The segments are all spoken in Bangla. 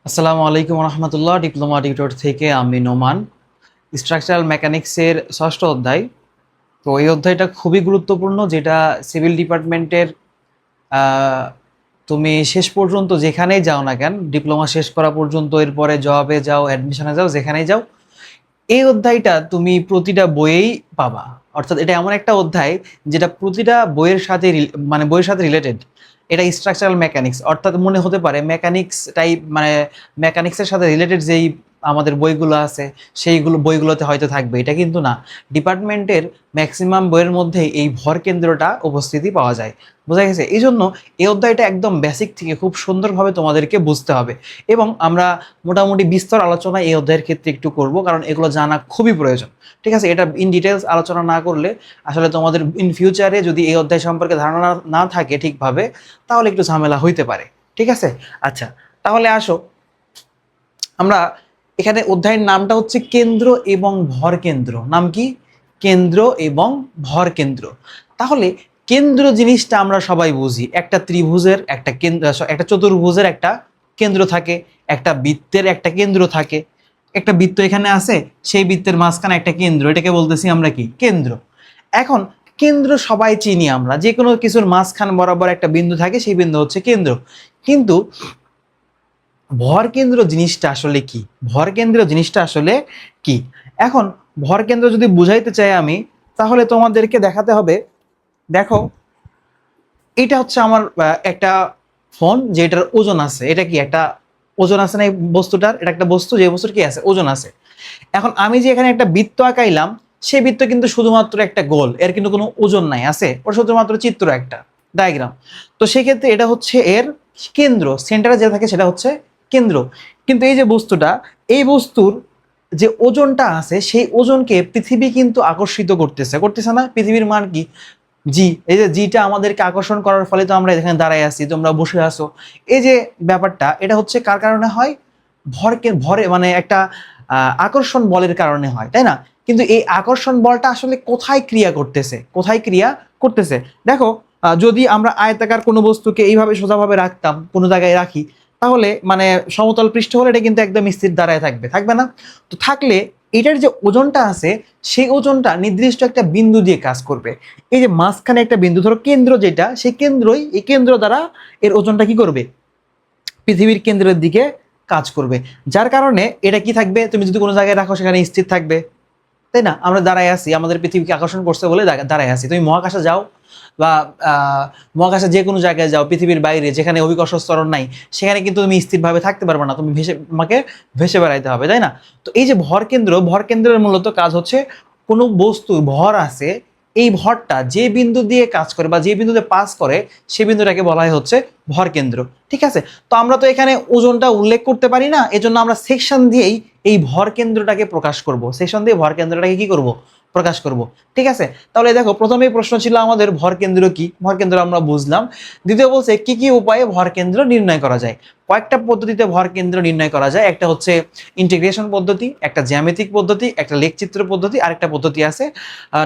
আসসালামু আলাইকুম রহমতুল্লাহ। ডিপ্লোমা টিউটর থেকে আমি নোমান। স্ট্রাকচারাল মেকানিক্সের ষষ্ঠ অধ্যায়। তো এই অধ্যায়টা খুবই গুরুত্বপূর্ণ, যেটা সিভিল ডিপার্টমেন্টের তুমি শেষ পর্যন্ত যেখানেই যাও না কেন, ডিপ্লোমা শেষ করা পর্যন্ত, এরপরে জবে যাও, অ্যাডমিশনে যাও, যেখানেই যাও, এই অধ্যায়টা তুমি প্রতিটা বইয়েই পাবা। অর্থাৎ এটা এমন একটা অধ্যায় যেটা প্রতিটা বইয়ের সাথে মানে বইয়ের সাথে রিলেটেড। এটা স্ট্রাকচারাল মেকানিক্স, অর্থাৎ মনে হতে পারে মেকানিক্স টাইপ, মানে মেকানিক্সের সাথে রিলেটেড যেই আমাদের বইগুলো আছে সেইগুলো বইগুলোতে হয়তো থাকবে, এটা কিন্তু না। ডিপার্টমেন্টের ম্যাক্সিমাম বইয়ের মধ্যে এই ভর কেন্দ্রটা উপস্থিতি পাওয়া যায়। বোঝা গেছে? এই জন্য এই অধ্যায়টা একদম বেসিক থেকে খুব সুন্দরভাবে তোমাদেরকে বুঝতে হবে। এবং আমরা মোটামুটি বিস্তর আলোচনা এই অধ্যায়ের ক্ষেত্রে একটু করব, কারণ এগুলো জানা খুবই প্রয়োজন। ঠিক আছে? এটা ইন ডিটেলস আলোচনা না করলে আসলে তোমাদের ইন ফিউচারে যদি এই অধ্যায় সম্পর্কে ধারণা না থাকে ঠিকভাবে, তাহলে একটু ঝামেলা হইতে পারে। ঠিক আছে? আচ্ছা, তাহলে আসো আমরা এখানে অধ্যায়ের নামটা হচ্ছে কেন্দ্র এবং ভর কেন্দ্র। নাম কি? কেন্দ্র এবং ভর কেন্দ্র। তাহলে কেন্দ্র জিনিসটা আমরা সবাই বুঝি, একটা ত্রিভুজের একটা কেন্দ্র, একটা চতুর্ভুজের একটা কেন্দ্র থাকে, একটা বৃত্তের একটা কেন্দ্র থাকে। একটা বৃত্ত এখানে আছে, সেই বৃত্তের মাঝখানে একটা কেন্দ্র, এটাকে বলতেছি আমরা কি? কেন্দ্র। এখন কেন্দ্র সবাই চিনি আমরা, যে কোনো কিছুর মাঝখান বরাবর একটা বিন্দু থাকে, সেই বিন্দু হচ্ছে কেন্দ্র। কিন্তু ভর কেন্দ্র জিনিসটা আসলে কি? ভর কেন্দ্র জিনিসটা আসলে কি? এখন ভর কেন্দ্র যদি বুঝাইতে চাই আমি, তাহলে তোমাদেরকে দেখাতে হবে। দেখো, এটা হচ্ছে আমার একটা ফোন, যেটার ওজন আছে। এটা কি একটা ওজন আছে না এই বস্তুটার? এটা একটা বস্তু, যে বস্তুর কি আছে? ওজন আছে। এখন আমি যে এখানে একটা বৃত্ত আঁকাইলাম, সেই বৃত্ত কিন্তু শুধুমাত্র একটা গোল, এর কিন্তু কোনো ওজন নাই, আছে ওর শুধুমাত্র চিত্র, একটা ডায়াগ্রাম। তো সেক্ষেত্রে এটা হচ্ছে এর কেন্দ্র, সেন্টারে যে থাকে সেটা হচ্ছে কেন্দ্র। কিন্তু এই যে বস্তুটা, এই বস্তুর যে ওজনটা আছে, সেই ওজনকে পৃথিবী কিন্তু আকর্ষিত করতেছে, করতেছে না? পৃথিবীর মান কি? জি। এই যে জিটা আমাদেরকে আকর্ষণ করার ফলে তো আমরা এখানে দাঁড়ায় আছি, তোমরা বসে আছো। এই যে ব্যাপারটা, এটা হচ্ছে কার কারণে হয়? ভরে মানে একটা আকর্ষণ বলের কারণে হয়, তাই না? কিন্তু এই আকর্ষণ বলটা আসলে কোথায় ক্রিয়া করতেছে? কোথায় ক্রিয়া করতেছে? দেখো, যদি আমরা আয়তাকার কোনো বস্তুকে এইভাবে সোজাভাবে রাখতাম, কোনো জায়গায় রাখি, তাহলে মানে সমতল পৃষ্ঠ হলে এটা কিন্তু একদম স্থির দাঁড়ায় থাকবে, থাকবে না? তো থাকলে এটার যে ওজনটা আছে, সেই ওজনটা নির্দিষ্ট একটা বিন্দু দিয়ে কাজ করবে। এই যে মাঝখানে একটা বিন্দু, ধরো কেন্দ্র যেটা, সেই কেন্দ্রই, এই কেন্দ্র দ্বারা এর ওজনটা কি করবে? পৃথিবীর কেন্দ্রের দিকে কাজ করবে। যার কারণে এটা কি থাকবে? তুমি যদি কোনো জায়গায় রাখো, সেখানে স্থির থাকবে, তাই না? আমরা দাঁড়ায় আছি, আমাদের পৃথিবীকে আকর্ষণ করছে বলে দাঁড়ায় আছি। তুমি মহাকাশে যাও, বা মহাকাশে যে কোনো জায়গায় যাও, পৃথিবীর বাইরে যেখানে অভিকর্ষ ত্বরণ নাই, সেখানে কিন্তু তুমি স্থিরভাবে থাকতে পারবে না, তুমি তোমাকে ভেসে বেড়াইতে হবে, তাই না? তো এই যে ভর কেন্দ্রের মূলত কাজ হচ্ছে, কোনো বস্তু ভর আছে, এই ভরটা যে বিন্দু দিয়ে কাজ করে বা যে বিন্দুতে পাস করে, সেই বিন্দুটাকে বলা হয় হচ্ছে ভর কেন্দ্র। ঠিক আছে? তো আমরা তো এখানে ওজনটা উল্লেখ করতে পারি না, এজন্য আমরা সেকশন দিয়েই এই ভর কেন্দ্রটাকে প্রকাশ করব, সেকশন দিয়ে ভর কেন্দ্রটাকে কি করব? প্রকাশ করব। ঠিক আছে? তাহলে দেখো, প্রথমেই প্রশ্ন ছিল আমাদের ভর কেন্দ্র কি? ভর কেন্দ্র আমরা বুঝলাম। দ্বিতীয় বলছে কি কি উপায়ে ভর কেন্দ্র নির্ণয় করা যায়। কয়েকটা পদ্ধতিতে ভর কেন্দ্র নির্ণয় করা যায়। একটা হচ্ছে ইন্টিগ্রেশন পদ্ধতি, একটা জ্যামিতিক পদ্ধতি, একটা লেখচিত্র পদ্ধতি, আরেকটা পদ্ধতি আছে,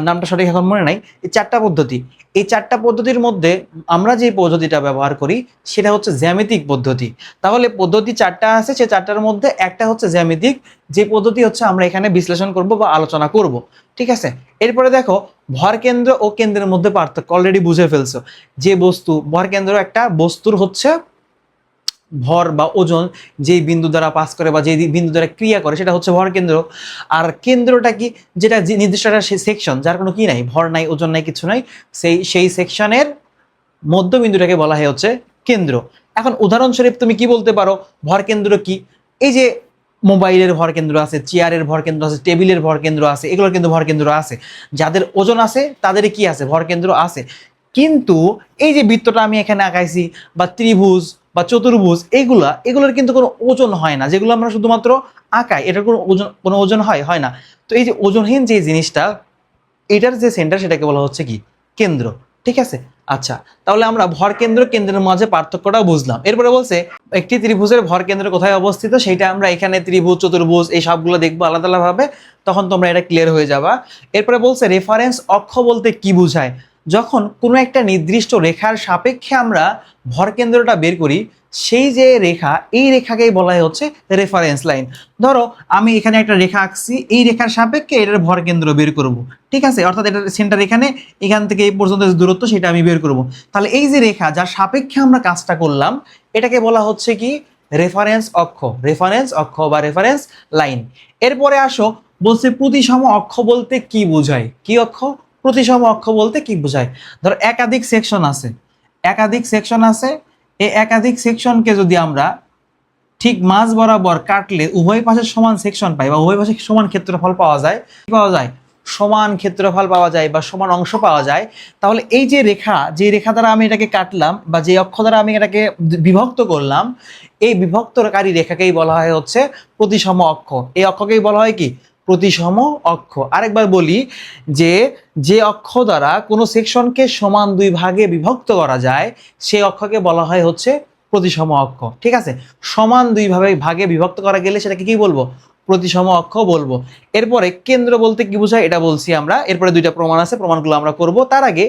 নামটা সঠিক এখন মনে নাই। এই চারটা পদ্ধতি, এই চারটা পদ্ধতির মধ্যে আমরা যে পদ্ধতিটা ব্যবহার করি, সেটা হচ্ছে জ্যামিতিক পদ্ধতি। তাহলে পদ্ধতি চারটা আছে, সে চারটার মধ্যে একটা হচ্ছে জ্যামিতিক, যে পদ্ধতি হচ্ছে আমরা এখানে বিশ্লেষণ করব বা আলোচনা করব। ঠিক আছে? এরপরে দেখো, ভর কেন্দ্র ও কেন্দ্রের মধ্যে পার্থক্য অলরেডি বুঝে ফেলছো। যে বস্তু, ভর কেন্দ্র একটা বস্তুর হচ্ছে ভর বা ওজন যেই বিন্দু দ্বারা পাস করে বা যেই বিন্দু দ্বারা ক্রিয়া করে, সেটা হচ্ছে ভর কেন্দ্র। আর কেন্দ্রটা কি? যেটা নির্দিষ্ট একটা সেকশন, যার কোনো কি নাই, ভর নাই, ওজন নাই, কিছু নাই, সেই সেকশনের মধ্যবিন্দুটাকে বলা হয় হচ্ছে কেন্দ্র। এখন উদাহরণস্বরূপ তুমি কি বলতে পারো ভর কেন্দ্র কি? এই যে মোবাইলের ভর কেন্দ্র আছে, চেয়ারের ভর কেন্দ্র আছে, টেবিলের ভর কেন্দ্র আছে, এগুলোর কিন্তু ভর কেন্দ্র আছে। যাদের ওজন আছে তাদের কি আছে? ভর কেন্দ্র আছে। কিন্তু এই যে বৃত্তটা আমি এখানে আঁকাইছি, বা ত্রিভুজ বা চতুর্ভুজ, এগুলোর কিন্তু কোনো ওজন হয় না, যেগুলো আমরা শুধুমাত্র আঁকাই, এটার কোনো ওজন হয় না। তো এই যে ওজনহীন যে জিনিসটা, এটার যে সেন্টার, সেটাকে বলা হচ্ছে কি? কেন্দ্র। ঠিক আছে? আচ্ছা, তাহলে আমরা ভর কেন্দ্র কেন্দ্রের মাঝে পার্থক্যটাও বুঝলাম। এরপরে বলছে একটি ত্রিভুজের ভর কেন্দ্র কোথায় অবস্থিত, সেইটা আমরা এখানে ত্রিভুজ, চতুর্ভুজ এই সবগুলো দেখবো আলাদা আলাদা ভাবে, তখন তোমরা এটা ক্লিয়ার হয়ে যাবা। এরপরে বলছে রেফারেন্স অক্ষ বলতে কি বোঝায়। যখন কোনো একটা নির্দিষ্ট রেখার সাপেক্ষে আমরা ভরকেন্দ্রটা বের করি, সেই যে রেখা, এই রেখাকেই বলা হয় হচ্ছে রেফারেন্স লাইন। ধরো আমি এখানে একটা রেখা আঁকছি, এই রেখার সাপেক্ষে এটার ভরকেন্দ্র বের করব, ঠিক আছে, অর্থাৎ এটার সেন্টার এখানে, এখান থেকে এই পর্যন্ত যে দূরত্ব সেটা আমি বের করব। তাহলে এই যে রেখা যার সাপেক্ষে আমরা কাজটা করলাম, এটাকে বলা হচ্ছে কি রেফারেন্স অক্ষ, রেফারেন্স অক্ষ বা রেফারেন্স লাইন। এরপরে আসো, বলছে প্রতিসম অক্ষ বলতে কি বোঝায়? কি অক্ষ? প্রতিসম অক্ষ বলতে কি বোঝায়? ধরো একাধিক সেকশন আছে, একাধিক সেকশন আছে, এই একাধিক সেকশনকে যদি আমরা ঠিক মাঝ বরাবর কাটলে উভয় পাশে সমান সেকশন পাই বা উভয় পাশে সমান ক্ষেত্রফল পাওয়া যায়, পাওয়া যায় সমান ক্ষেত্রফল পাওয়া যায় বা সমান অংশ পাওয়া যায়। তাহলে এই যে রেখা, যে রেখা দ্বারা আমি এটাকে কাটলাম বা যে অক্ষ দ্বারা আমি এটাকে বিভক্ত করলাম, এই বিভক্তকারী রেখাকেই বলা হয় হচ্ছে প্রতিসম অক্ষ। এই অক্ষকেই বলা হয় কি প্রতিসম অক্ষ। আরেকবার বলি, যে যে অক্ষ দ্বারা কোনো সেকশনকে সমান দুই ভাগে বিভক্ত করা যায়, সেই অক্ষকে বলা হয় হচ্ছে প্রতিসম অক্ষ। ঠিক আছে, সমান দুই ভাগে বিভক্ত করা গেলে সেটাকে কি বলবো? প্রতিসম অক্ষ বলবো। এরপরে কেন্দ্র বলতে কি বোঝায় এটা বলছি আমরা। এরপরে দুইটা প্রমাণ আছে, প্রমাণগুলো আমরা করব। তার আগে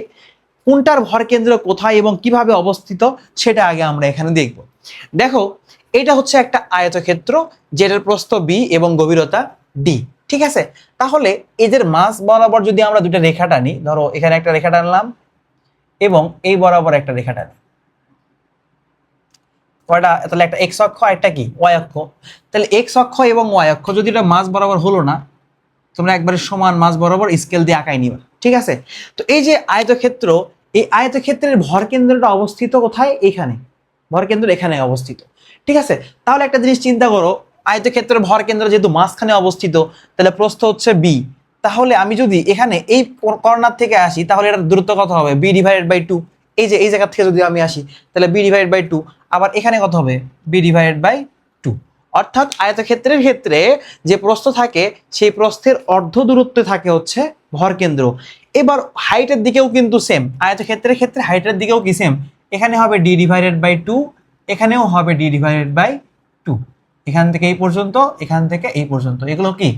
কোনটার ভরকেন্দ্র কোথায় এবং কিভাবে অবস্থিত সেটা আগে আমরা এখানে দেখব। দেখো, এটা হচ্ছে একটা আয়তক্ষেত্র যেটার প্রস্থ বি এবং গভীরতা ডি। ঠিক আছে, তাহলে এদের মাঝ বরাবর যদি আমরা দুটো রেখা টানি, ধরো এখানে একটা রেখা টানলাম এবং এই বরাবর একটা রেখা টানি, কয়টা? তাহলে একটা এক্স অক্ষ আর একটা কি ওয়াই অক্ষ। তাহলে এক্স অক্ষ এবং ওয়াই অক্ষ যদি এটা মাঝ বরাবর হলো না, তোমরা একবারে সমান মাঝ বরাবর স্কেল দিয়ে আঁকাই নিবা। ঠিক আছে, তো এই যে আয়তক্ষেত্র, এই আয়তক্ষেত্রের ভরকেন্দ্রটা অবস্থিত কোথায়? এখানে, ভরকেন্দ্র এখানে অবস্থিত। ঠিক আছে, তাহলে একটা জিনিস চিন্তা করো, আয়তক্ষেত্রের ভরকেন্দ্র যেহেতু মাঝখানে অবস্থিত, তাহলে প্রস্থ হচ্ছে বি। তাহলে আমি যদি এখানে এই কর্নার থেকে আসি, তাহলে এটার দূরত্ব কত হবে? B divided by two. এই যে এই জায়গা থেকে যদি আমি আসি, তাহলে বি ডিভাইডেড বাই টু। আবার এখানে কত হবে? B divided by two. অর্থাৎ আয়তক্ষেত্রের ক্ষেত্রে যে প্রস্থ থাকে, সেই প্রস্থের অর্ধ দূরত্বে থাকে হচ্ছে ভরকেন্দ্র। এবার হাইটের দিকেও কিন্তু সেম, আয়তক্ষেত্রের ক্ষেত্রে হাইটের দিকেও কি সেম, এখানে হবে ডি ডিভাইডেড বাই টু, এখানেও হবে ডি ডিভাইডেড বাই টু। এখান থেকে এই পর্যন্ত, এখান থেকে এই পর্যন্ত, এগুলো কি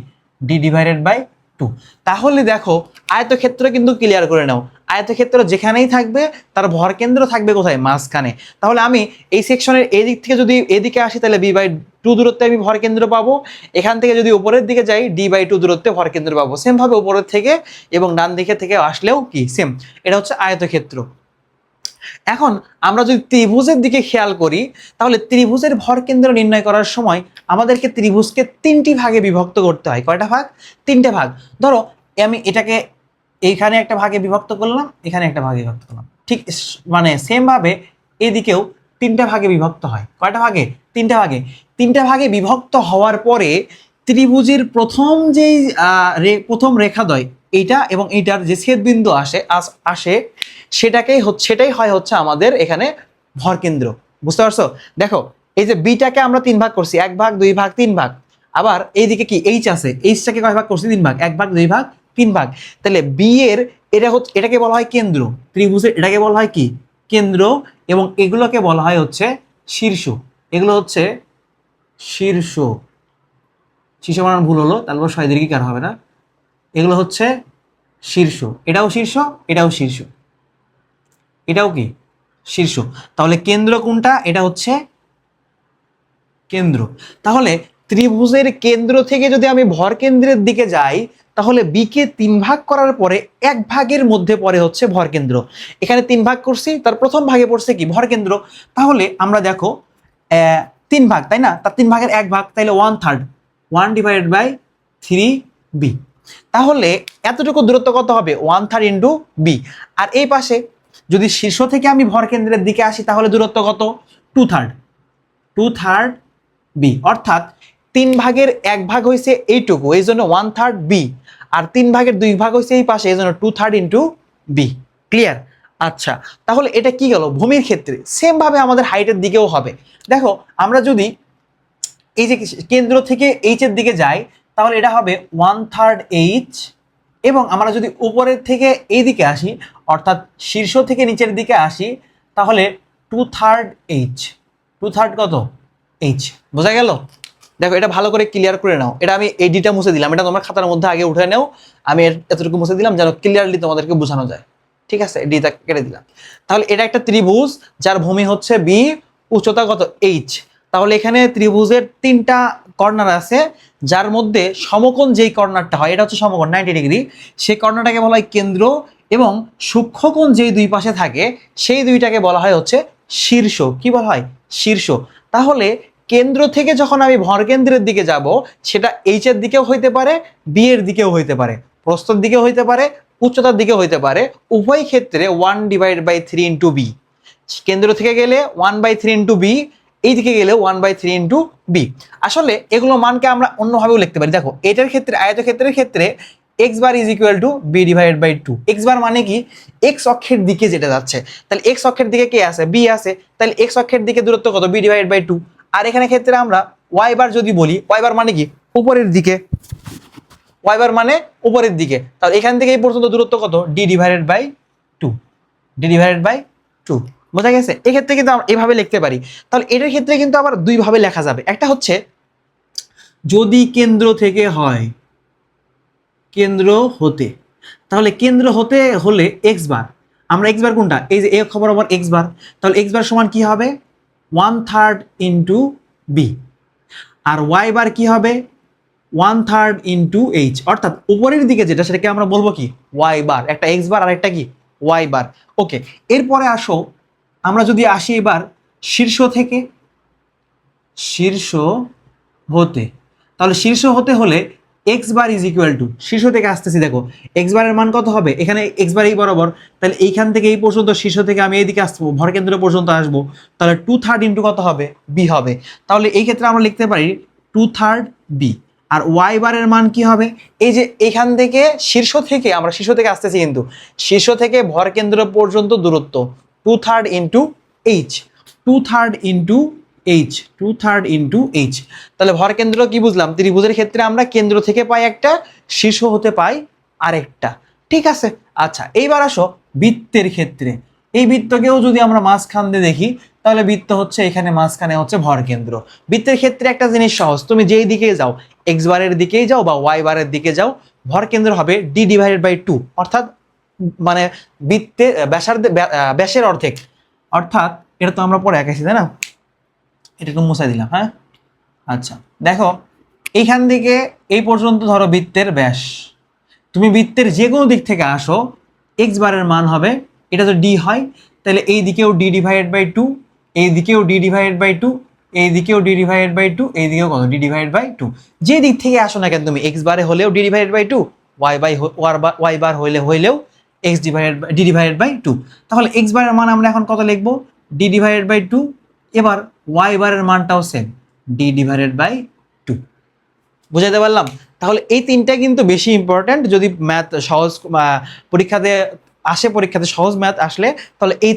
ডি ডিভাইডেড বাই টু। তাহলে দেখো, আয়তক্ষেত্র কিন্তু ক্লিয়ার করে নাও, আয়তক্ষেত্র যেখানেই থাকবে তার ভরকেন্দ্র থাকবে কোথায়? মাঝখানে। তাহলে আমি এই সেকশনের এই দিক থেকে যদি এদিকে আসি, তাহলে বি বাই টু দূরত্বে আমি ভরকেন্দ্র পাবো। এখান থেকে যদি উপরের দিকে যাই, ডি বাই টু দূরত্বে ভরকেন্দ্র পাবো। সেম ভাবে উপরের থেকে এবং ডান দিকে থেকে আসলেও কি সেম। এটা হচ্ছে আয়তক্ষেত্র। এখন আমরা যদি ত্রিভুজের দিকে খেয়াল করি, তাহলে ত্রিভুজের ভরকেন্দ্র নির্ণয় করার সময় আমাদেরকে ত্রিভুজকে তিনটি ভাগে বিভক্ত করতে হয়। কয়টা ভাগ? তিনটে ভাগ। ধরো আমি এটাকে এইখানে একটা ভাগে বিভক্ত করলাম, এখানে একটা ভাগে বিভক্ত করলাম, ঠিক মানে সেম ভাবে এদিকেও তিনটা ভাগে বিভক্ত হয়। কয়টা ভাগে? তিনটা ভাগে। তিনটা ভাগে বিভক্ত হওয়ার পরে ত্রিভুজের প্রথম যেই প্রথম রেখাদ্বয়, এইটা এবং এইটার যে ছেদবিন্দু আসে সেটাই হয় হচ্ছে আমাদের এখানে ভরকেন্দ্র। বুঝতে পারছো? দেখো, এই যে বিটাকে আমরা তিন ভাগ করছি, এক ভাগ, দুই ভাগ, তিন ভাগ। আবার এইদিকে কি এইচ আছে, এইচটাকে কয় ভাগ করছি? তিন ভাগ, এক ভাগ, দুই ভাগ, তিন ভাগ। তাহলে বি এর এটাকে বলা হয় কেন্দ্র, ত্রিভুজের এটাকে বলা হয় কি কেন্দ্র, এবং এগুলোকে বলা হয় হচ্ছে শীর্ষ। এগুলো হচ্ছে শীর্ষ, শীর্ষ বানান ভুল হলো, তারপর ছয় দীর্ঘিকার হবে না। এগুলো হচ্ছে শীর্ষ, এটাও শীর্ষ, এটাও শীর্ষ, এটাও কি শীর্ষ। তাহলে কেন্দ্র কোনটা? এটা হচ্ছে কেন্দ্র। তাহলে ত্রিভুজের কেন্দ্র থেকে যদি আমি ভরকেন্দ্রের দিকে যাই, তাহলে বি কে তিন ভাগ করার পরে এক ভাগের মধ্যে পড়ে হচ্ছে ভরকেন্দ্র। এখানে তিন ভাগ করছি, তার প্রথম ভাগে পড়ছে কি ভরকেন্দ্র। তাহলে আমরা দেখো তিন ভাগ, তাই না? তার তিন ভাগের এক ভাগ, তাইলে one third, one divided by three B. তাহলে এতটুকু দূরত্ব কত হবে? One third into B. আর এই পাশে যদি শীর্ষ থেকে আমি ভরকেন্দ্রের দিকে আসি, তাহলে দূরত্ব কত? Two third, two third B. অর্থাৎ তিন ভাগের এক ভাগ হয়েছে এইটুকু, এই জন্য ওয়ান থার্ড বি। আর তিন ভাগের দুই ভাগ হয়েছে এই পাশে, এই জন্য two third into B. Clear? আচ্ছা, তাহলে এটা কি গেল ভূমির ক্ষেত্রে। সেম ভাবে আমাদের হাইটের দিকেও হবে। দেখো, আমরা যদি এই যে কেন্দ্র থেকে এইচ এর দিকে যাই, তাহলে এটা হবে ওয়ান থার্ড এইচ। এবং আমরা যদি উপরের থেকে এই দিকে আসি, অর্থাৎ শীর্ষ থেকে নিচের দিকে আসি, তাহলে two third H. Two third কত? এইচ। বোঝা গেল? দেখো, এটা ভালো করে ক্লিয়ার করে নাও। এটা আমি এই ডিটা মুছে দিলাম, এটা তোমার খাতার মধ্যে আগে উঠে নাও। আমি এতটুকু মুছে দিলাম যেন ক্লিয়ারলি তোমাদেরকে বোঝানো যায়। ঠিক আছে, ডিটা কেটে দিলাম। তাহলে এটা একটা ত্রিভুজ যার ভূমি হচ্ছে বি, উচ্চতা কত এইচ। তাহলে এখানে ত্রিভুজের 3টা কর্নার আছে, যার মধ্যে সমকোণ যেই কর্নারটা হয় এটা হচ্ছে সমকোণ 90 ডিগ্রি, সেই কর্নারটাকে বলা হয় কেন্দ্র, এবং সূক্ষ্মকোণ যেই দুই পাশে থাকে সেই দুইটাকে বলা হয় হচ্ছে শীর্ষ। কি বলা হয়? শীর্ষ। তাহলে কেন্দ্র থেকে যখন আমি ভরকেন্দ্রের দিকে যাব, সেটা এইচ এর দিকেও হইতে পারে, বি এর দিকেও হইতে পারে, প্রস্থের দিকেও হইতে পারে, উচ্চতার দিকেও হইতে পারে। উভয় ক্ষেত্রে 1/3 ইন্টু বি। কেন্দ্র থেকে গেলে 1/3 ইন্টু বি, এই দিকে গেলে 1/3 ইন্টু বি। আসলে এগুলো মানকে আমরা অন্যভাবেও লিখতে পারি। দেখো এটার ক্ষেত্রে, আয়তক্ষেত্রের ক্ষেত্রে X bar is equal to B divided by 2। X bar মানে কি? এক্স অক্ষের দিকে যেটা যাচ্ছে, তাহলে এক্স অক্ষের দিকে কে আছে? বি আছে। তাহলে এক্স অক্ষের দিকে দূরত্ব কত? B divided by 2। আর এখানে ক্ষেত্রে আমরা ওয়াই বার যদি বলি, ওয়াই বার মানে কি? উপরের দিকে। ওয়াই বার মানে উপরের দিকে। তাহলে এখান থেকে এই পর্যন্ত দূরত্ব কত? D divided by 2। D divided by 2। বোঝা গেছে? এক্ষেত্রে কিন্তু আমরা এভাবে লিখতে পারি। তাহলে এটার ক্ষেত্রে কিন্তু আবার দুই ভাবে লেখা যাবে। একটা হচ্ছে যদি কেন্দ্র থেকে হয়, কেন্দ্র হতে, তাহলে কেন্দ্র হতে হলে এক্স বার, আমরা এক্স বার কোনটা? এই যে এ অক্ষ বরাবর এক্স বার, তাহলে এক্স বার সমান কি হবে? 1/3 ইন্টু বি। আর ওয়াই বার কি হবে? 1/3 ইন্টু এইচ। অর্থাৎ উপরের দিকে যেটা সেটাকে আমরা বলবো কি? Y bar. একটা এক্স বার আর একটা কি? Y bar. ওকে, এরপরে আসো আমরা যদি আসি এবার শীর্ষ থেকে, শীর্ষ হতে, তাহলে শীর্ষ হতে হলে x bar is equal two, শীর্ষ থেকে আসতেছি, দেখো এক্স বারের মান কত হবে? এখানে এক্স বার এই বরাবর, তাহলে এইখান থেকে এই পর্যন্ত শীর্ষ থেকে আমি এইদিকে আসবো, ভরকেন্দ্র পর্যন্ত আসবো, তাহলে 2/3 ইন্টু কত হবে? বি হবে। তাহলে এই ক্ষেত্রে আমরা লিখতে পারি 2/3 বি। আর ওয়াই বারের মান কি হবে? এই যে এখান থেকে শীর্ষ থেকে, আমরা শীর্ষ থেকে আসতেছি কিন্তু শীর্ষ থেকে ভরকেন্দ্র পর্যন্ত দূরত্ব 2/3 into H. 2/3 into H, 2/3 into H. তাহলে ভরকেন্দ্র কি বুঝলাম? ত্রিভুজের ক্ষেত্রে আমরা কেন্দ্র থেকে পাই একটা, শীর্ষ হতে পাই আরেকটা। ঠিক আছে? আচ্ছা, এইবার আসো বৃত্তের ক্ষেত্রে। এই বৃত্তকেও যদি আমরা মাঝখান দিয়ে দেখি, তাহলে বৃত্ত হচ্ছে এখানে মাঝখানে হচ্ছে ভরকেন্দ্র। বৃত্তের ক্ষেত্রে একটা জিনিস সহজ, তুমি যেই দিকে যাও, এক্স বারের দিকেই যাও বা ওয়াই বারের দিকে যাও, ভরকেন্দ্র হবে ডি ডিভাইডেড বাই 2। অর্থাৎ মানে বৃত্তের ব্যাসার্ধে, ব্যাসের অর্ধেক। অর্থাৎ এটা তো আমরা পরে এঁকেছি, তাই না? এটা একটু মুছাই দিলাম। হ্যাঁ, আচ্ছা দেখো এইখান থেকে এই পর্যন্ত ধরো বৃত্তের ব্যাস, তুমি বৃত্তের যে কোনো দিক থেকে আসো, এক্স বারের মান হবে, এটা তো ডি হয়, তাহলে এই দিকেও ডি ডিভাইডেড বাই 2, এই দিকেও ডি ডিভাইডেড বাই 2, এই দিকেও ডি ডিভাইডেড বাই 2, এই দিকেও কত? D divided by 2। যে দিক থেকে আসো না কেন তুমি, এক্স বারে হলেও D divided by 2, Y bar হলেও X divided D divided by 2। তাহলে এক্স বারের মান আমরা এখন কত লিখবো? D divided by 2। এবার ওয়াই বারের মানটাও সেম, ডি ডিভাইডেড বাই 2। বুঝাইতে পারলাম? তাহলে এই তিনটা কিন্তু বেশি ইম্পর্ট্যান্ট। যদি ম্যাথ সহজ পরীক্ষাতে আসে, পরীক্ষাতে সহজ ম্যাথ আসলে, তাহলে এই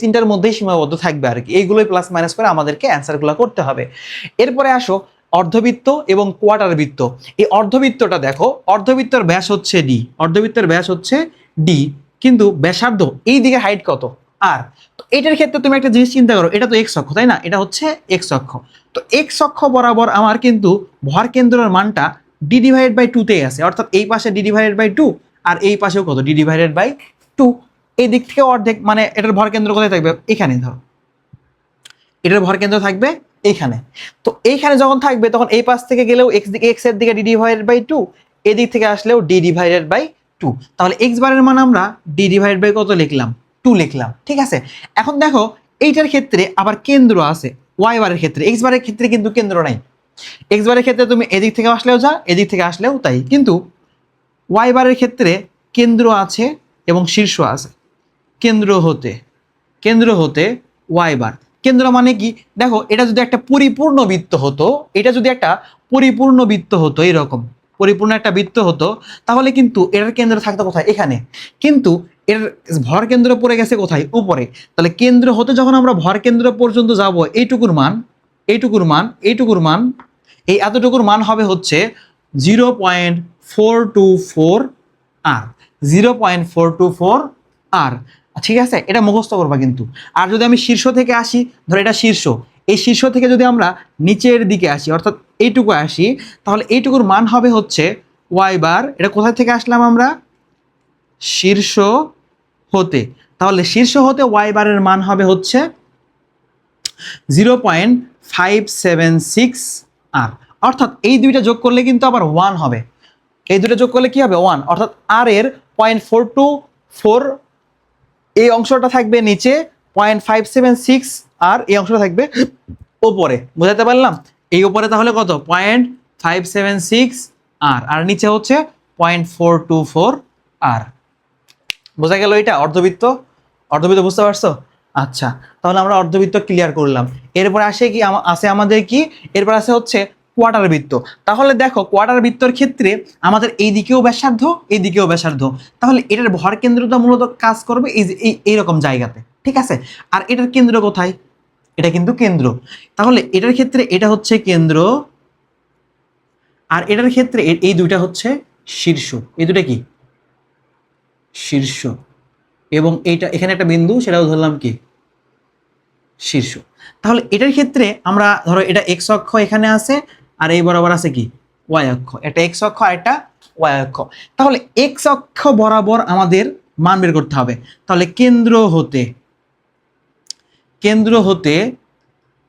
তিনটার মধ্যেই সীমাবদ্ধ থাকবে আর কি। এইগুলোই প্লাস মাইনাস করে আমাদেরকে অ্যান্সারগুলো করতে হবে। এরপরে আসো অর্ধবৃত্ত এবং কোয়ার্টার বৃত্ত। এই অর্ধবৃত্তটা দেখো, অর্ধবৃত্তর ব্যাস হচ্ছে ডি, অর্ধবৃত্তের ব্যাস হচ্ছে ডি, কিন্তু ব্যাসার্ধ এই দিকে হাইট কত? আর। তো এটার ক্ষেত্রে তুমি একটা জিনিস চিন্তা করো, এটা তো এক্স অক্ষ, তাই না? এটা হচ্ছে এক্স অক্ষ। তো এক্স অক্ষ বরাবর আমার কিন্তু ভর কেন্দ্রের মানটা ডি ডিভাইডেড বাই 2তেই আছে। অর্থাৎ এই পাশে ডি ডিভাইডেড বাই 2, আর এই পাশেও কত? D divided by 2। এই দিক থেকে অর্ধেক, মানে এটার ভর কেন্দ্র কোথায় থাকবে? এখানে। ধরো এটার ভর কেন্দ্র থাকবে এইখানে। তো এইখানে যখন থাকবে তখন এই পাশ থেকে গেলেও এক্স এর দিকে ডি ডিভাইডেড বাই 2, এই দিক থেকে আসলেও ডি ডিভাইডেড বাই 2। তাহলে এক্স বারের মান আমরা ডি ডিভাইডেড বাই কত লিখলাম? 2 লিখলাম। ঠিক আছে, এখন দেখো এইটার ক্ষেত্রে আবার কেন্দ্র আছে, ওয়াই বারের ক্ষেত্রে। এক্স বারের ক্ষেত্রে কিন্তু কেন্দ্র নাই। এক্স বারের ক্ষেত্রে তুমি এদিক থেকে আসলেও যা, এদিক থেকে আসলেও তাই, কিন্তু ওয়াই বারের ক্ষেত্রে কেন্দ্র আছে এবং শীর্ষ আছে। কেন্দ্র হতে ওয়াই বার। কেন্দ্র মানে কি? দেখো এটা যদি একটা পরিপূর্ণ বৃত্ত হতো, এটা যদি একটা পরিপূর্ণ বৃত্ত হতো, এরকম পরিপূর্ণ একটা বৃত্ত হতো, তাহলে কিন্তু এটার কেন্দ্র থাকতো কোথায়? এখানে। কিন্তু এর ভর কেন্দ্র পড়ে গেছে কোথায়? উপরে। তাহলে কেন্দ্র হতে যখন আমরা ভর কেন্দ্র পর্যন্ত যাব, এইটুকুর মান, এই এতটুকুর মান হবে হচ্ছে 0.424 আর, 0.424 আর। ঠিক আছে, এটা মুখস্থ করবা কিন্তু। আর যদি আমি শীর্ষ থেকে আসি, ধরো এটা শীর্ষ, এই শীর্ষ থেকে যদি আমরা নিচের দিকে আসি, অর্থাৎ এইটুকু আসি, তাহলে এইটুকুর মান হবে হচ্ছে ওয়াই বার। এটা কোথায় থেকে আসলাম আমরা? শীর্ষ হতে, তাহলে শীর্ষ হতে ওয়াই বারের মান হবে হচ্ছে 0.576 আর, অর্থাৎ এই দুইটা যোগ করলে কিন্তু আবার 1 হবে। এই দুটো যোগ করলে কি হবে 1, অর্থাৎ আর এর 0.424 এই অংশটা থাকবে নিচে, 0.576 আর এই অংশটা থাকবে ওপরে। বুঝাতে পারলাম? এই উপরে তাহলে কত 0.576 আর নিচে হচ্ছে 0.424 আর। বোঝা গেল? এটা অর্ধবৃত্ত। অর্ধবৃত্ত বুঝতে পারছো? আচ্ছা, তাহলে আমরা অর্ধবৃত্ত ক্লিয়ার করলাম। এরপরে আসে কি আছে আমাদের কি, এরপর আছে হচ্ছে কোয়ার্টার বৃত্ত। তাহলে দেখো কোয়ার্টার বৃত্তর ক্ষেত্রে আমাদের এই দিকেও ব্যাসার্ধ, এই দিকেও ব্যাসার্ধ, তাহলে এটার ভর কেন্দ্রটা মূলত কাজ করবে এইরকম জায়গাতে, ঠিক আছে? আর এটার কেন্দ্র কোথায়? এটা কিন্তু কেন্দ্র, তাহলে এটার ক্ষেত্রে এটা হচ্ছে কেন্দ্র, আর এটার ক্ষেত্রে এই দুইটা হচ্ছে শীর্ষ। এই দুটা কি শীর্ষ, এবং এইটা এখানে একটা বিন্দু, সেটাও ধরলাম কি শীর্ষ। তাহলে এটার ক্ষেত্রে আমরা ধরো এটা এক্স অক্ষ এখানে আছে, আর এই বরাবর আছে কি ওয়াই অক্ষ, একটা এক্স অক্ষ আর একটা ওয়াই অক্ষ। তাহলে এক্স অক্ষ বরাবর আমাদের মান বের করতে হবে। তাহলে কেন্দ্র হতে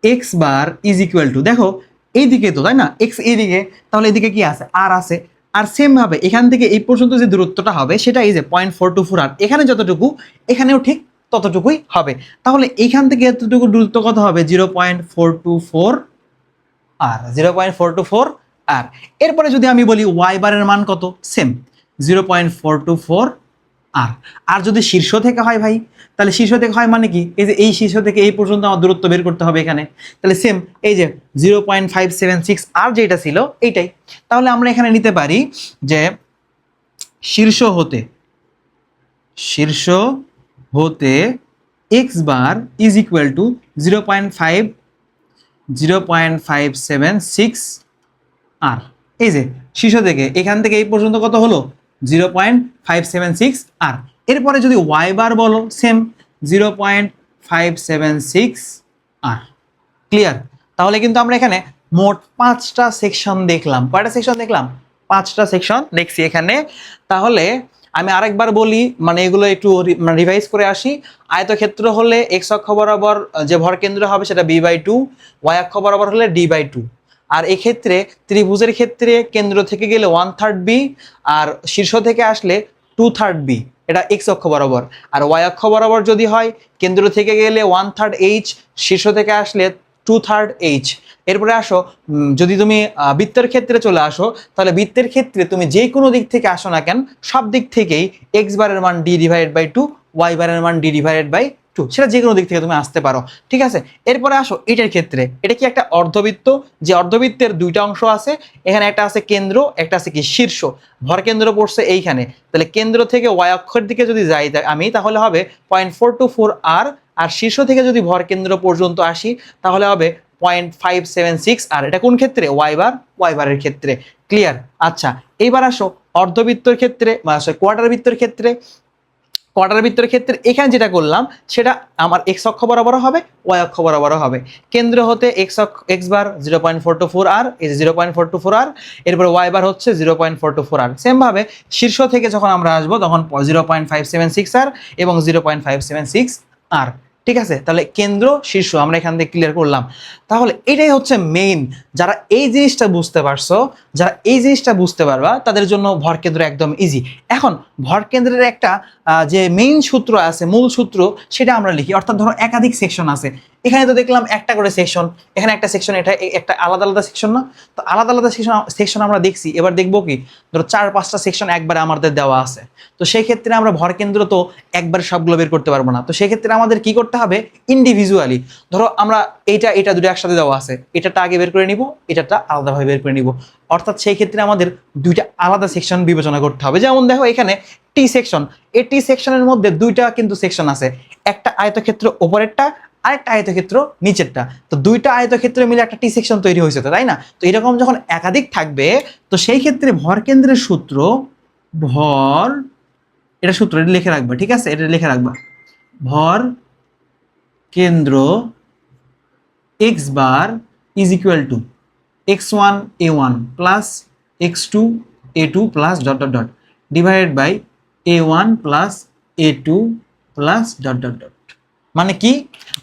x bar is equal two, দেখো এইদিকে তো তাই না, এক্স এইদিকে, তাহলে এদিকে কি আছে আর আছে, আর সেম ভাবে এখান থেকে এই পর্যন্ত যে দূরত্বটা হবে সেটা এই যে 0.424 আর, এখানে যতটুকু এখানেও ঠিক ততটুকুই হবে। তাহলে এইখান থেকে এতটুকু দূরত্ব কত হবে 0.424 আর, 0.424 আর। এরপরে যদি আমি বলি ওয়াই বারের মান কত, সেম 0.424 আর। আর যদি শীর্ষ থেকে হয় ভাই, তাহলে শীর্ষ থেকে হয় মানে কি, এই যে এই শীর্ষ থেকে এই পর্যন্ত আমার দূরত্ব বের করতে হবে এখানে, তাহলে সেম এই যে 0.576 আর যেটা ছিল এইটাই। তাহলে আমরা এখানে নিতে পারি যে শীর্ষ হতে x bar is equal two 0.576 আর। এই যে শীর্ষ থেকে এখান থেকে এই পর্যন্ত কত হলো 0.576 আর। এরপরে যদি ওয়াই বার বলো সেম 0.576 আর। ক্লিয়ার? তাহলে কিন্তু আমরা এখানে মোট 5টা সেকশন দেখলাম। কয়টা সেকশন দেখলাম? 5টা সেকশন দেখছি এখানে। তাহলে আমি আরেকবার বলি, মানে এগুলো একটু রিভাইজ করে আসি। আয়তক্ষেত্র হলে এক্স অক্ষ বরাবর যে ভর কেন্দ্র হবে সেটা b/2, ওয়াই অক্ষ বরাবর হলে d/2। আর এক্ষেত্রে ত্রিভুজের ক্ষেত্রে কেন্দ্র থেকে গেলে 1/3 বি, আর শীর্ষ থেকে আসলে 2/3 বি, এটা এক্স অক্ষ বরাবর। আর ওয়াই অক্ষ বরাবর যদি হয় কেন্দ্র থেকে গেলে 1/3 এইচ, শীর্ষ থেকে আসলে 2/3 এইচ। এরপরে আসো যদি তুমি বৃত্তের ক্ষেত্রে চলে আসো, তাহলে বৃত্তের ক্ষেত্রে তুমি যে কোনো দিক থেকে আসো না কেন, সব দিক থেকেই এক্স বারের মান d/2, ওয়াই বারের মান d/2, সেটা যে কোনো দিক থেকে তুমি আসতে পারো, ঠিক আছে? এরপরে আসো এটার ক্ষেত্রে, এটা কি একটা অর্ধবৃত্ত, যে অর্ধবৃত্তের দুইটা অংশ আছে, এখানে একটা আছে কেন্দ্র, একটা আছে কি শীর্ষ। ভর কেন্দ্র পড়ছে এইখানে, তাহলে কেন্দ্র থেকে ওয়াই অক্ষের দিকে যদি যাই আমি, তাহলে হবে 0.424 আর। আর শীর্ষ থেকে যদি ভর কেন্দ্র পর্যন্ত আসি তাহলে হবে 0.576 আর। এটা কোন ক্ষেত্রে? ওয়াই বারের ক্ষেত্রে। ক্লিয়ার? আচ্ছা, এইবার আসো অর্ধবৃত্তের ক্ষেত্রে, কোয়ার্টার বৃত্তের ক্ষেত্রে। কোয়ার্টার বৃত্তের ক্ষেত্রে এখানে যেটা করলাম সেটা আমার এক্স অক্ষ বরাবর হবে, ওয়াই অক্ষ বরাবর হবে। কেন্দ্র হতে এক্স বার 0.424 আর, এই যে 0.424 আর। এরপর ওয়াই বার হচ্ছে 0.424 আর। সেম ভাবে শীর্ষ থেকে যখন আমরা আসবো তখন 0.576 আর এবং 0.576 আর। ঠিক আছে? তাহলে কেন্দ্র শীর্ষ আমরা এখান থেকে ক্লিয়ার করলাম। তাহলে এটাই হচ্ছে মেইন। যারা এই জিনিসটা বুঝতে পারছো, যারা এই জিনিসটা বুঝতে পারবা, তাদের জন্য ভর কেন্দ্র একদম ইজি। এখন ভর কেন্দ্রের একটা যে মেইন সূত্র আছে, মূল সূত্র, সেটা আমরা লিখি। অর্থাৎ ধরো একাধিক সেকশন আছে, এখানে তো দেখলাম একটা করে সেকশন, এখানে একটা সেকশন, এটা একটা আলাদা আলাদা সেকশন না? তো আলাদা আলাদা সেকশন আমরা দেখছি। এবার দেখবো কি, ধরো 4-5টা সেকশন একবারে আমাদের দেওয়া আছে, তো সেই ক্ষেত্রে আমরা ভর কেন্দ্র তো একবার সবগুলো বের করতে পারবো না। তো সেই ক্ষেত্রে আমাদের কি করতে হবে, ইন্ডিভিজুয়ালি ধরো আমরা এটা দুটো একসাথে দেওয়া আছে, এটাটা আগে বের করে নিব, এটাটা আলাদাভাবে বের করে নিব। অর্থাৎ সেই ক্ষেত্রে আমাদের দুইটা আলাদা সেকশন বিবেচনা করতে হবে। যেমন দেখো এখানে টি সেকশন, এই টি সেকশনের মধ্যে দুইটা কিন্তু সেকশন আছে, একটা আয়তক্ষেত্র উপরেরটা, আরেকটা আয়তক্ষেত্র নিচেরটা। তো দুইটা আয়তক্ষেত্র মিলে একটা টি সেকশন তৈরি হয়েছে, তাই না? তো এরকম যখন একাধিক থাকবে, তো সেই ক্ষেত্রে ভর কেন্দ্রের সূত্র, ভর, এটা সূত্র, এটা লিখে রাখবা, ঠিক আছে? এটা লিখে রাখবা, ভর কেন্দ্র X bar is equal to x1 a1 plus x2 a2 plus dot dot dot divided by A1 plus A2 plus dot dot dot. মানে কি?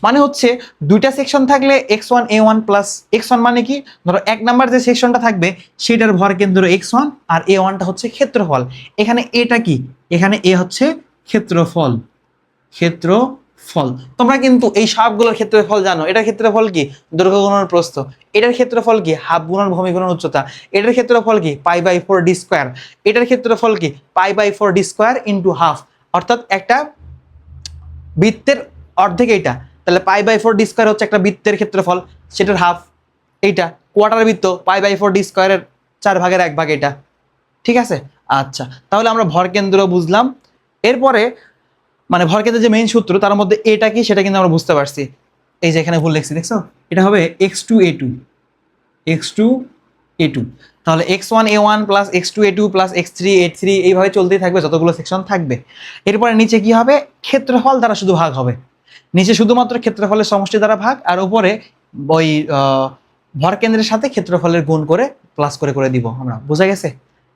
মানে হচ্ছে দুইটা সেকশন থাকলে x1 A1 প্লাস x1 মানে কি? ধরো এক নাম্বার যে সেকশনটা থাকবে সেটার ভর কেন্দ্র x1 আর A1টা হচ্ছে ক্ষেত্রফল। এখানে এটা কি? এখানে A হচ্ছে ক্ষেত্রফল, ক্ষেত্রফল। তোমরা কিন্তু এই সবগুলোর ক্ষেত্রফল জানো। এটার ক্ষেত্রফল কি? দৈর্ঘ্য গুণন প্রস্থ। এটার ক্ষেত্রফল কি? হাফ গুণন ভূমি গুণন উচ্চতা। এটার ক্ষেত্রফল কি? π/4 ডি স্কয়ার। এটার ক্ষেত্রফল কি? π/4 ডি স্কয়ার ইনটু হাফ। অর্থাৎ একটা বৃত্তের অর্ধেক এইটা, তাহলে π/4 ডি স্কয়ার হচ্ছে একটা বৃত্তের ক্ষেত্রফল, সেটার হাফ। এইটা কোয়ার্টার বৃত্ত, π/4 ডি স্কয়ারের 4/1 এটা। ঠিক আছে? আচ্ছা, তাহলে আমরা ভর কেন্দ্র বুঝলাম। এরপরে মানে ভর কেন্দ্রের যে মেইন সূত্র তার মধ্যে এটা কি সেটা কিন্তু আমরা বুঝতে পারছি। এই যে এখানে ভুল লিখছি, দেখছো? এটা হবে x2a2, x2a2। তাহলে x1a1 plus x2a2 plus x3a3 এইভাবে চলতেই থাকবে যতগুলো সেকশন থাকবে। এরপরে নিচে কি হবে? ক্ষেত্রফল দ্বারা শুধু ভাগ হবে। নিচে শুধুমাত্র ক্ষেত্রফলের সমষ্টি দ্বারা ভাগ, আর উপরে ওই ভর কেন্দ্রের সাথে ক্ষেত্রফলের গুণ করে প্লাস করে করে দিব আমরা। বোঝা গেছে?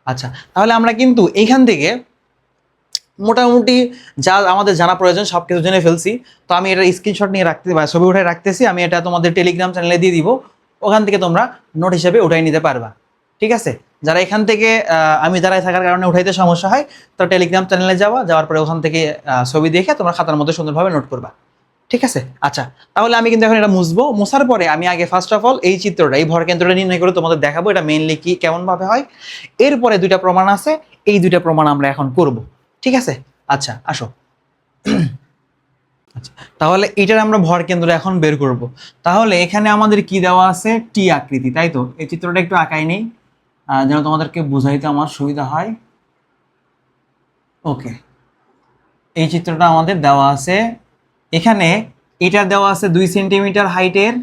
আচ্ছা, তাহলে আমরা কিন্তু এইখান থেকে মোটামুটি যা আমাদের জানা প্রয়োজন সব কিছু জেনে ফেলছি। তো আমি এটা স্ক্রিনশট নিয়ে রাখতে বা ছবি উঠাই রাখতেছি, আমি এটা তোমাদের টেলিগ্রাম চ্যানেলে দিয়ে দিব। ওখান থেকে তোমরা নোট হিসেবে উঠাই নিতে পারবা। ঠিক আছে? যারা এখান থেকে আমি দাঁড়ায় থাকার কারণে উঠাইতে সমস্যা হয়, তো টেলিগ্রাম চ্যানেলে যাওয়ার পরে ওখান থেকে ছবি দেখে তোমরা খাতার মধ্যে সুন্দরভাবে নোট করবা। ঠিক আছে? আচ্ছা, তাহলে আমি কিন্তু এখন এটা মুছবো। মোছার পরে আমি আগে ফার্স্ট অফ অল এই চিত্রটা, এই ভর কেন্দ্রটা নির্ণয় করে তোমাদের দেখাবো এটা মেইনলি কি কেমন ভাবে হয়। এরপরে দুইটা প্রমাণ আছে, এই দুইটা প্রমাণ আমরা এখন করব। ঠিক আছে? আচ্ছা, আসো। আচ্ছা, তাহলে এটার আমরা ভর কেন্দ্র এখন বের করব। তাহলে এখানে আমাদের কি দেওয়া আছে? টি আকৃতি, তাই তো? এই চিত্রটা একটু আঁকাই নেই যেন তোমাদেরকে বোঝাইতে আমার সুবিধা হয়। ওকে, এই চিত্রটা আমাদের দেওয়া আছে। এখানে এটা দেওয়া আছে 2 সেন্টিমিটার হাইটের,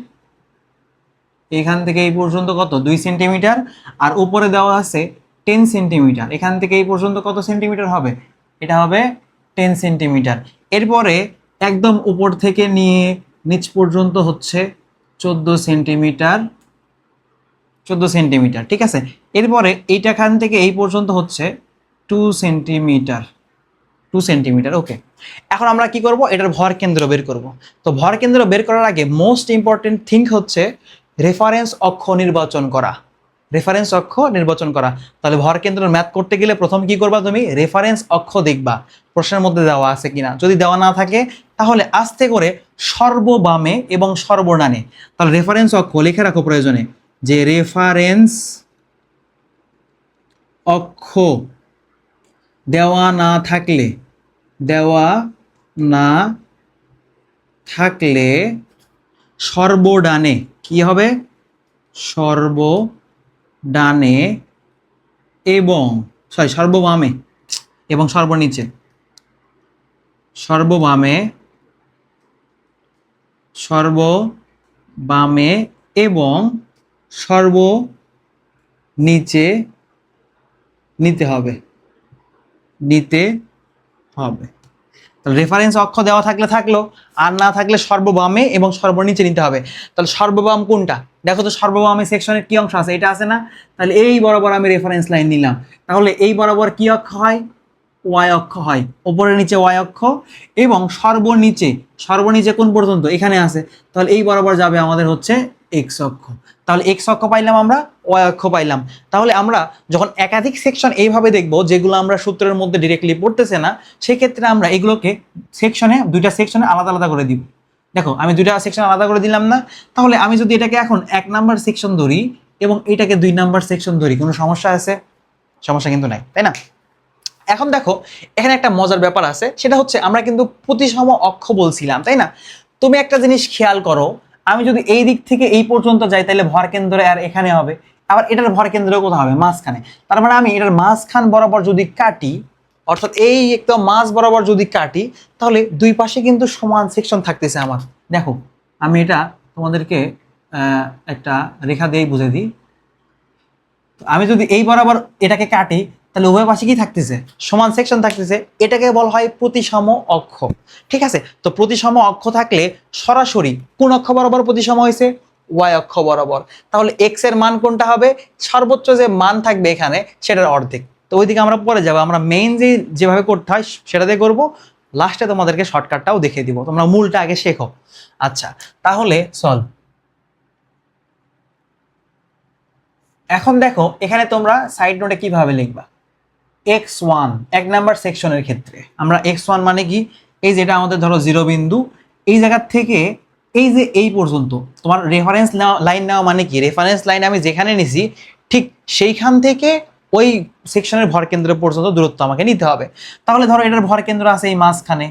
এখান থেকে এই পর্যন্ত কত? 2 সেন্টিমিটার। আর উপরে দেওয়া আছে 10 সেন্টিমিটার। এখান থেকে এই পর্যন্ত কত সেন্টিমিটার হবে? এটা হবে 10 সেন্টিমিটার। এরপরে একদম উপর থেকে নিয়ে নিচ পর্যন্ত হচ্ছে 14 সেন্টিমিটার, 14 সেন্টিমিটার। ঠিক আছে? এরপরে এইটাখান থেকে এই পর্যন্ত হচ্ছে 2 সেন্টিমিটার, 2 সেন্টিমিটার। ওকে, এখন আমরা কি করব? এটার ভর কেন্দ্র বের করব। তো ভর কেন্দ্র বের করার আগে মোস্ট ইম্পর্টেন্ট থিং হচ্ছে রেফারেন্স অক্ষ নির্বাচন করা। রেফারেন্স অক্ষ নির্বাচন করা। তাহলে ভর কেন্দ্র ম্যাথ করতে গেলে প্রথম কি করবা? তুমি রেফারেন্স অক্ষ দেখবা প্রশ্নের মধ্যে দেওয়া আছে কিনা। যদি দেওয়া না থাকে তাহলে আস্তে করে সর্ববামে এবং সর্বডানে, তাহলে রেফারেন্স অক্ষ লিখে রাখো প্রয়োজনে, যে রেফারেন্স অক্ষ দেওয়া না থাকলে, দেওয়া না থাকলে সর্বডানে কি হবে? সর্বডানে এবং সর্ববামে এবং সর্বনিচে, সর্ববামে, সর্ববামে এবং সর্বনিচে নিতে হবে, নিতে হবে। তাহলে রেফারেন্স অক্ষ দেওয়া থাকলে থাকলো, আর না থাকলে সর্ববামে এবং সর্বনিচে নিতে হবে। তাহলে সর্ববাম কোনটা? দেখো তো সর্ববামে সেকশনের কি অংশ আছে? এটা আছে না? তাহলে এই বরাবর আমি রেফারেন্স লাইন নিলাম। তাহলে এই বরাবর কি অক্ষ হয়? ওয়াই অক্ষ হয়। উপরে নিচে ওয়াই অক্ষ, এবং সর্বনিচে, সর্বনিচে কোন পর্যন্ত? এখানে আছে। তাহলে এই বরাবর যাবে আমাদের হচ্ছে এক্স অক্ষ। তাহলে এক্স অক্ষ পাইলাম আমরা, ওয়াই অক্ষ পাইলাম। তাহলে আমরা যখন একাধিক সেকশন এইভাবে দেখব যেগুলো আমরা সূত্রের মধ্যে ডিরেক্টলি পড়তেছে না, সেক্ষেত্রে আমরা এগুলোকে সেকশনে, দুইটা সেকশনে আলাদা আলাদা করে দিব। দেখো আমি দুইটা সেকশন আলাদা করে দিলাম না? তাহলে আমি যদি এটাকে এখন 1 নাম্বার সেকশন ধরি এবং এটাকে 2 নাম্বার সেকশন ধরি, কোনো সমস্যা আছে? সমস্যা কিন্তু নাই, তাই না? এখন দেখো এখানে একটা মজার ব্যাপার আছে, সেটা হচ্ছে আমরা কিন্তু প্রতিসম অক্ষ বলছিলাম, তাই না? তুমি একটা জিনিস খেয়াল করো, আমি যদি এই দিক থেকে এই পর্যন্ত যাই তাহলে ভর কেন্দ্র আর এখানে হবে, আবার এটার ভর কেন্দ্র কোথাও হবে? মাঝখানে। তার মানে আমি এটার মাঝখান বরাবর যদি কাটি, অর্থাৎ এই একদম মাঝ বরাবর যদি কাটি, তাহলে দুই পাশে কিন্তু সমান সেকশন থাকতেছে আমার। দেখো আমি এটা তোমাদেরকে একটা রেখা দিয়ে বুঝে দিই। আমি যদি এই বরাবর এটাকে কাটি তাহলে উভয় পাশে কি থাকতেছে? সমান সেকশন থাকতেছে। এটাকে বলা হয় প্রতিসম অক্ষ। ঠিক আছে? তো প্রতিসম অক্ষ থাকলে সরাসরি কোন অক্ষ বরাবর প্রতিসম হয়েছে? ওয়াই অক্ষ বরাবর। তাহলে এক্স এর মান কোনটা হবে? সর্বোচ্চ যে মান থাকবে এখানে সেটার অর্ধেক। তো ওইদিকে আমরা পরে যাবো, আমরা মেইন যেভাবে করতে হয় সেটা দিয়ে করবো, লাস্টে তোমাদেরকে শর্টকাটটাও দেখিয়ে দিব, তোমরা মূলটা আগে শেখো। আচ্ছা, তাহলে সলভ। এখন দেখো এখানে তোমরা সাইড নোটে কিভাবে লিখবা। x1 এক নাম্বার সেকশনের ক্ষেত্রে আমরা x1 মানে কি, এই যেটা আমাদের ধরো 0 বিন্দু, এই জায়গা থেকে এই যে এই পর্যন্ত তোমার রেফারেন্স লাইন নেওয়া মানে কি, রেফারেন্স লাইন আমি যেখানে নিছি ঠিক সেইখান থেকে ওই সেকশনের ভরকেন্দ্র পর্যন্ত দূরত্ব আমাকে নিতে হবে। তাহলে ধরো এটার ভরকেন্দ্র আছে এই মাঝখানে,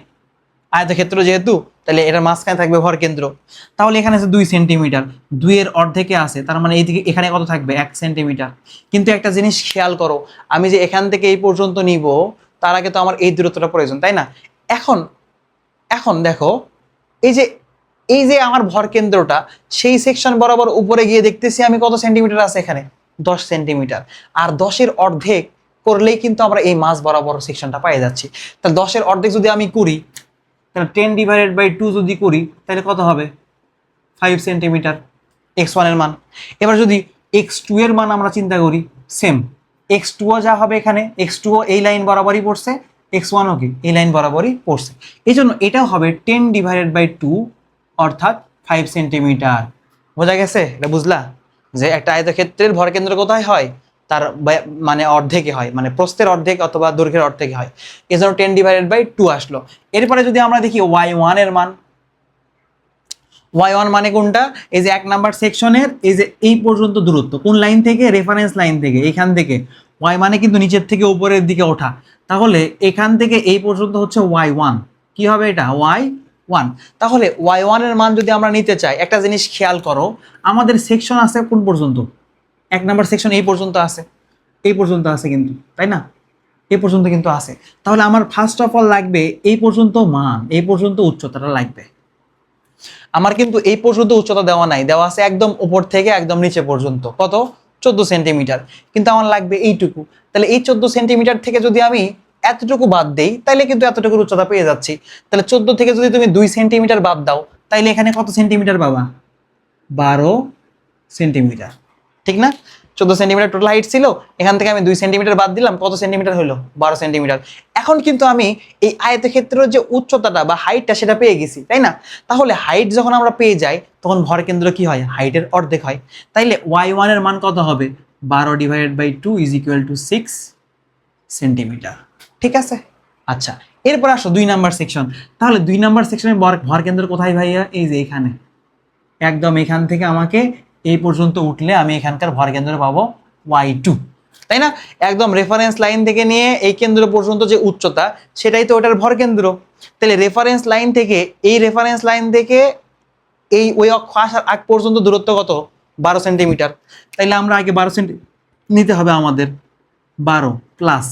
আয়তক্ষেত্র যেহেতু, তাহলে এটার মাঝখানে থাকবে ভরকেন্দ্র। তাহলে এখানে আছে 2 সেন্টিমিটার, 2 এর অর্ধেকে আছে, তার মানে এইদিকে এখানে কত থাকবে 1 সেন্টিমিটার। কিন্তু একটা জিনিস খেয়াল করো, আমি যে এখান থেকে এই পর্যন্ত নিব তার আগে তো আমার এই দূরত্বটা প্রয়োজন, তাই না? এখন এখন দেখো এই যে আমার ভরকেন্দ্রটা সেই সেকশন বরাবর উপরে গিয়ে দেখতেছি আমি কত সেন্টিমিটার আছে এখানে 10 সেন্টিমিটার, আর 10-এর অর্ধেক করলেই কিন্তু আমরা এই মাঝ বরাবর সেকশনটা পেয়ে যাচ্ছি। তাহলে 10-এর অর্ধেক যদি আমি করি, তাহলে 10/2 যদি করি তাহলে কত হবে 5 সেন্টিমিটার x1 এর মান। এবার যদি x2 এর মান আমরা চিন্তা করি, সেম x2 যা হবে এখানে, x2 এই লাইন বরাবরই পড়ছে, x1 ও কি এই লাইন বরাবরই পড়ছে, এই জন্য এটাও হবে 10/2 অর্থাৎ 5 সেন্টিমিটার। বোঝা গেছে? এটা বুঝলা যে একটা আয়তক্ষেত্রের ভরকেন্দ্র কোথায় হয়, তার মানে অর্ধেকে হয়, মানে প্রস্থের অর্ধেক অথবা দৈর্ঘ্যের অর্ধেকে হয়, এই জন্য 10/2 আসলো। এরপরে যদি আমরা দেখি y1 এর মান, y1 মানে কোনটা, এই যে 1 নাম্বার সেকশনের এই যে এই পর্যন্ত দূরত্ব, কোন লাইন থেকে, রেফারেন্স লাইন থেকে, এখান থেকে y মানে কিন্তু নিচের থেকে উপরের দিকে ওঠা, তাহলে এখান থেকে এই পর্যন্ত হচ্ছে y1, কি হবে এটা y1। তাহলে y1 এর মান যদি আমরা নিতে চাই, একটা জিনিস খেয়াল করো, আমাদের সেকশন আছে কোন পর্যন্ত, 1 নাম্বার সেকশন এই পর্যন্ত আছে, এই পর্যন্ত আছে কিন্তু, তাই না? এই পর্যন্ত কিন্তু আছে, তাহলে আমার ফার্স্ট অফ অল লাগবে এই পর্যন্ত মান, এই পর্যন্ত উচ্চতাটা লাগবে। আমার কিন্তু এই পর্যন্ত উচ্চতা দেওয়া নাই, দেওয়া আছে একদম উপর থেকে একদম নিচে পর্যন্ত, কত 14 সেন্টিমিটার, কিন্তু আমার লাগবে এইটুকু। তাহলে এই 14 সেন্টিমিটার থেকে যদি আমি এতটুকু বাদ দেই, তাহলে কিন্তু এতটুকুর উচ্চতা পেয়ে যাচ্ছি। তাহলে 14 থেকে যদি তুমি 2 সেন্টিমিটার বাদ দাও, তাইলে এখানে কত সেন্টিমিটার পাবা, 12 সেন্টিমিটার, ঠিক না? 14 সেন্টিমিটার টোটাল হাইট ছিল, এখান থেকে আমি 2 সেন্টিমিটার বাদ দিলাম, কত সেন্টিমিটার হলো 12 সেন্টিমিটার। এখন কিন্তু আমি এই আয়তক্ষেত্রের যে উচ্চতাটা বা হাইটটা সেটা পেয়ে গেছি, তাই না? তাহলে হাইট যখন আমরা পেয়ে যাই তখন ভরকেন্দ্র কি হয়, হাইটের অর্ধেক হয়। তাইলে y1 এর মান কত হবে, 12/2 = 6 সেন্টিমিটার, ঠিক আছে? আচ্ছা, এরপর আসো 2 নাম্বার সেকশন। তাহলে 2 নাম্বার সেকশনের ভরকেন্দ্র কোথায় ভাইয়া, এই যে এখানে, একদম এখান থেকে আমাকে এই পর্যন্ত উঠলে আমি এখানকার ভরকেন্দ্র পাবো y2, তাই না? একদম রেফারেন্স লাইন থেকে নিয়ে এই কেন্দ্র পর্যন্ত যে উচ্চতা সেটাই তো ওটার ভরকেন্দ্র। তাহলে রেফারেন্স লাইন থেকে এই রেফারেন্স লাইন থেকে এই ওই অক্ষ আসার আগ পর্যন্ত দূরত্ব কত, 12 সেন্টিমিটার। তাইলে আমরা আগে 12 সেন্টি নিতে হবে আমাদের, 12 প্লাস,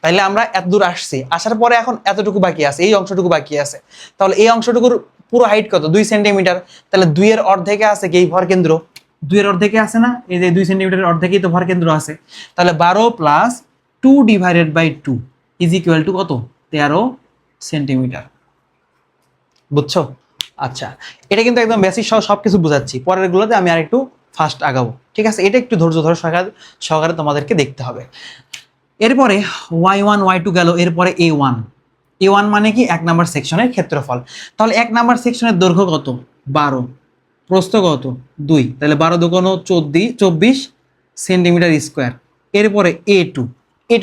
তাইলে আমরা এত দূর আসছি, আসার পরে এখন এতটুকু বাকি আছে, এই অংশটুকু বাকি আছে। তাহলে এই অংশটুকুর পুরো হাইট কত, 2 সেন্টিমিটার। তাহলে 2 এর অর্ধেকে আছে কি ভরকেন্দ্র, 2 এর অর্ধেকে আছে না, এই যে 2 সেন্টিমিটারের অর্ধেকেই তো ভরকেন্দ্র আছে। তাহলে 12 + 2/2 = কত, 13 সেন্টিমিটার। বুঝছো? আচ্ছা, এটা কিন্তু একদম বেসিক সবকিছু বুঝাচ্ছি, পরের গুলোতে আমি আর একটু ফাস্ট আগাবো, ঠিক আছে? এটা একটু ধৈর্য ধরে সহকারে তোমাদেরকে দেখতে হবে। এরপরে y1 y2 গেল, এরপরে a1 মানে কি, 1 নাম্বার সেকশনের ক্ষেত্রফল। তাহলে 1 নাম্বার সেকশনের দৈর্ঘ্য কত, 12, প্রস্থ কত 2, তাহলে 12 × 2 = 24 সেন্টিমিটার স্কোয়ার। এরপরে a2 এর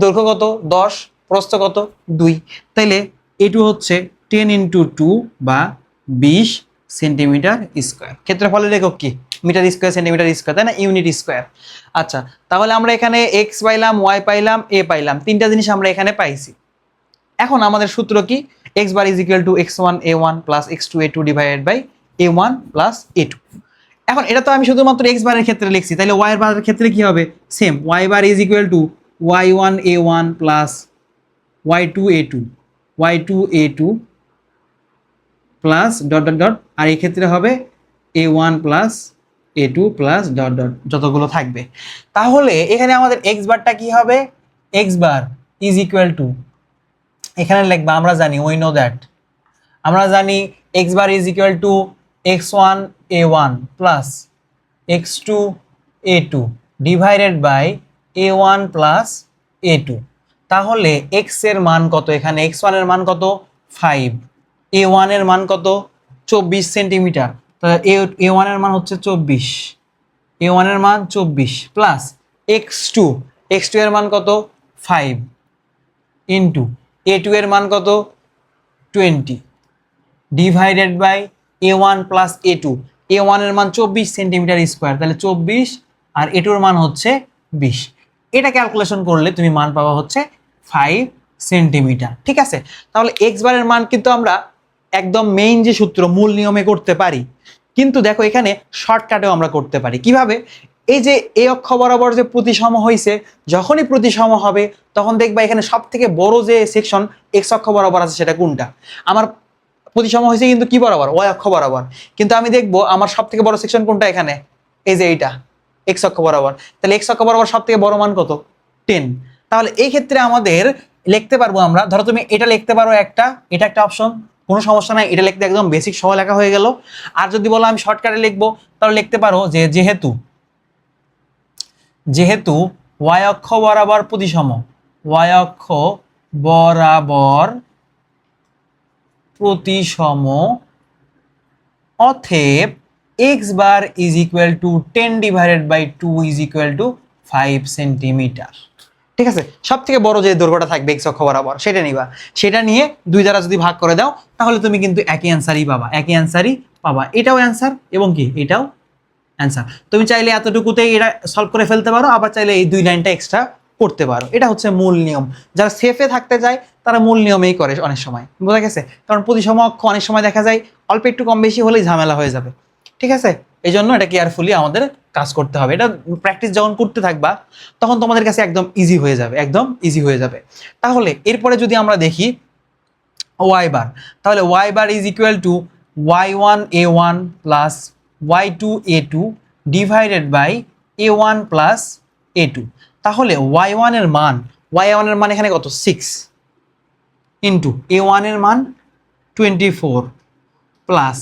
দৈর্ঘ্য কত, 10, প্রস্থ কত 2, তাইলে a2 হচ্ছে 10 × 2 বা 20 সেন্টিমিটার স্কোয়ার। ক্ষেত্রফলের একক কি, মিটার স্কোয়ার, সেন্টিমিটার স্কোয়ার, তাই না, ইউনিট স্কোয়ার। আচ্ছা, তাহলে আমরা এখানে x পাইলাম, y পাইলাম, a পাইলাম, তিনটা জিনিস আমরা এখানে পাইছি। এখন আমাদের সূত্র কি, x bar = x1 a1 + x2 a2 / a1 + a2। এখন এটা তো আমি শুধুমাত্র x বারের ক্ষেত্রে লিখছি, তাহলে y বারের ক্ষেত্রে কি হবে, same y bar = y1 a1 + y2 a2 + ... আর এই ক্ষেত্রে হবে a1 + a2 + ... যতগুলো থাকবে। তাহলে এখানে আমাদের x বারটা কি হবে, x bar = এখানে লিখবা, আমরা জানি we know that, আমরা জানি x bar = x1 a1 + x2 a2 / a1 + a2। তাহলে x এর মান কত, এখানে x1 এর মান কত 5, a1 এর মান কত 24 সেন্টিমিটার। তাহলে a1 এর মান হচ্ছে 24, a1 এর মান 24 প্লাস x2, x2 এর মান কত 5 ইন্টু a2 এর মান কত 20 divided by a1 plus a2। a1 এর মান 24 সেন্টিমিটার স্কোয়ার, তাহলে 24 আর a2 এর মান হচ্ছে 20। এটা ক্যালকুলেশন করলে তুমি মান পাওয়া হচ্ছে 5 সেন্টিমিটার। ঠিক আছে, তাহলে x বারের মান কিন্তু আমরা একদম মেইন যে সূত্র মূল নিয়মে করতে পারি, কিন্তু দেখো এখানে শর্টকাটেও আমরা করতে পারি। কিভাবে? এই যে এই অক্ষ বরাবর যে প্রতিসম হয়েছে, যখনই প্রতিসম হবে তখন দেখবা এখানে সব থেকে বড় যে সেকশন x অক্ষ বরাবর আছে সেটা কোনটা। আমার প্রতিসম হয়েছে কিন্তু কি বরাবর, y অক্ষ বরাবর, কিন্তু আমি দেখবো আমার সব থেকে বড় সেকশন কোনটা, এখানে এই যে এইটা x অক্ষ বরাবর। তাহলে x অক্ষ বরাবর সব থেকে বড় মান কত 10। তাহলে এই ক্ষেত্রে আমাদের লিখতে পারবো আমরা, ধরো তুমি এটা লিখতে পারো একটা, এটা একটা অপশন, কোনো সমস্যা নাই, এটা লিখতে একদম বেসিক সহ লেখা হয়ে গেল। আর যদি বলো আমি শর্টকাটে লিখবো তাহলে লিখতে পারো যে যেহেতু y অক্ষ বরাবর প্রতিসম, y অক্ষ বরাবর প্রতিসম, অতএব x bar is equal to 10 divided by 2 is equal to 5 centimetre. ঠিক আছে, সব থেকে বড় যে দৈর্ঘ্যটা থাকবে x অক্ষ বরাবর সেটা নিবা, সেটা নিয়ে 2 দ্বারা যদি ভাগ করে দাও তাহলে তুমি কিন্তু একই অ্যান্সারই পাবা, এটাও অ্যান্সার এবং কি এটাও অ্যান্সার। তুমি চাইলে এতটুকুতেই এটা সলভ করে ফেলতে পারো, আবার চাইলে এই 2 লাইনটা এক্সট্রা করতে পারো। এটা হচ্ছে মূল নিয়ম। যারা সেফে থাকতে চায় তারা মূল নিয়মেই করে অনেক সময়, বোঝা গেছে? কারণ প্রতিসম অক্ষ অনেক সময় দেখা যায় অল্প একটু কম বেশি হলেই ঝামেলা হয়ে যাবে। ঠিক আছে, এই জন্য এটা কেয়ারফুলি আমাদের কাজ করতে হবে। এটা প্র্যাকটিস যখন করতে থাকবা তখন তোমাদের কাছে একদম ইজি হয়ে যাবে। তাহলে এরপরে যদি আমরা দেখি y বার, তাহলে y bar is equal to y1 a1 plus y2 a2 divided by a1 plus a2। তাহলে y1 এর মান এখানে কত 6 ইন্টু a1 এর মান 24 প্লাস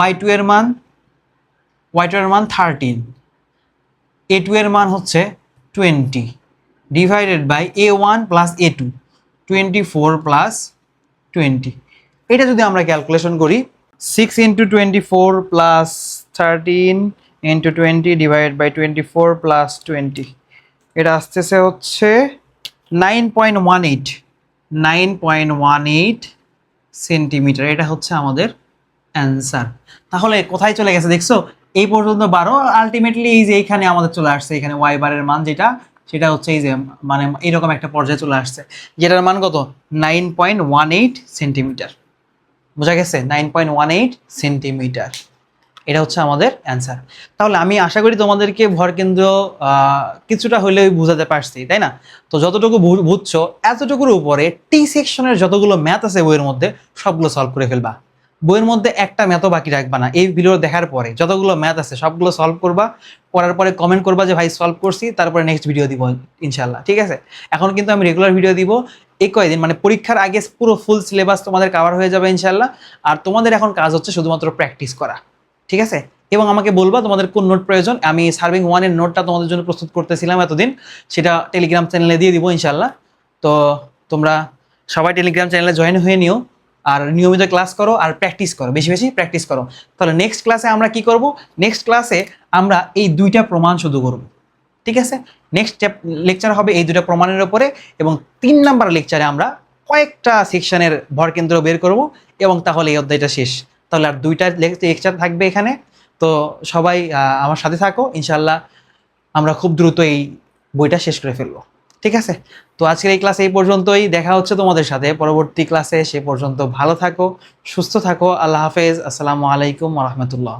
y2 এর মান 13, a2 এর মান হচ্ছে 20 divided by a1 plus a2 24 plus 20। এটা যদি আমরা ক্যালকুলেশন করি 6 into 24 plus 13 into 20 divide by 24 plus 20, এটা আসতেছে হচ্ছে 9.18 সেন্টিমিটার। এটা হচ্ছে আমাদের অ্যান্সার। তাহলে কোথায় চলে গেছে দেখছো, এই পর্যন্ত 12, আলটিমেটলি এই যে এখানে আমাদের চলে আসছে, এখানে y বারের মান যেটা সেটা হচ্ছে এই যে মানে এরকম একটা পর্যায়ে চলে আসছে, যেটার মান কত 9.18 সেন্টিমিটার। বোঝা গেছে? 9.18 সেন্টিমিটার, এটা হচ্ছে আমাদের অ্যান্সার। তাহলে আমি আশা করি তোমাদেরকে ভরকেন্দ্র কিছুটা হলেও বুঝাতে পারছি, তাই না? তো যতটুকু বুঝছো এতটুকুর উপরে টি সেকশনের যতগুলো ম্যাথ আছে বইয়ের মধ্যে সবগুলো সলভ করে ফেলবা। বইয়ের মধ্যে একটা ম্যাথও বাকি রাখবা না। এই ভিডিও দেখার পরে যতগুলো ম্যাথ আছে সবগুলো সলভ করবা, করার পরে কমেন্ট করবা যে ভাই সলভ করছি, তারপরে নেক্সট ভিডিও দিব ইনশাল্লাহ। ঠিক আছে, এখন কিন্তু আমি রেগুলার ভিডিও দিব এই কয়েকদিন, মানে পরীক্ষার আগে পুরো ফুল সিলেবাস তোমাদের কভার হয়ে যাবে ইনশাল্লাহ। আর তোমাদের এখন কাজ হচ্ছে শুধুমাত্র প্র্যাকটিস করা। ঠিক আছে, এবং আমাকে বলবা তোমাদের কোন নোট প্রয়োজন। আমি সার্ভিং 1 এর নোটটা তোমাদের জন্য প্রস্তুত করতেছিলাম এতদিন, সেটা টেলিগ্রাম চ্যানেলে দিয়ে দিব ইনশাল্লাহ। তো তোমরা সবাই টেলিগ্রাম চ্যানেলে জয়েন হয়ে নিও, আর নিয়মিত ক্লাস করো আর প্র্যাকটিস করো, বেশি বেশি প্র্যাকটিস করো। তাহলে নেক্সট ক্লাসে আমরা কি করব, নেক্সট ক্লাসে আমরা এই 2টা প্রমাণ শুধু করব। ঠিক আছে, নেক্সট লেকচার হবে এই 2টা প্রমাণের উপরে, এবং 3 নাম্বার লেকচারে আমরা কয়েকটা সেকশনের ভরকেন্দ্র বের করব, এবং তাহলে এই অধ্যায়টা শেষ। তাহলে আর 2টা লেকচার থাকবে এখানে। তো সবাই আমার সাথে থাকো, ইনশাল্লাহ আমরা খুব দ্রুত এই বইটা শেষ করে ফেলবো। ঠিক আছে, তো আজকের এই ক্লাস এই পর্যন্তই। দেখা হচ্ছে তোমাদের সাথে পরবর্তী ক্লাসে। সে পর্যন্ত ভালো থাকো, সুস্থ থাকো। আল্লাহ হাফেজ। আসসালামু আলাইকুম ওয়া রাহমাতুল্লাহ।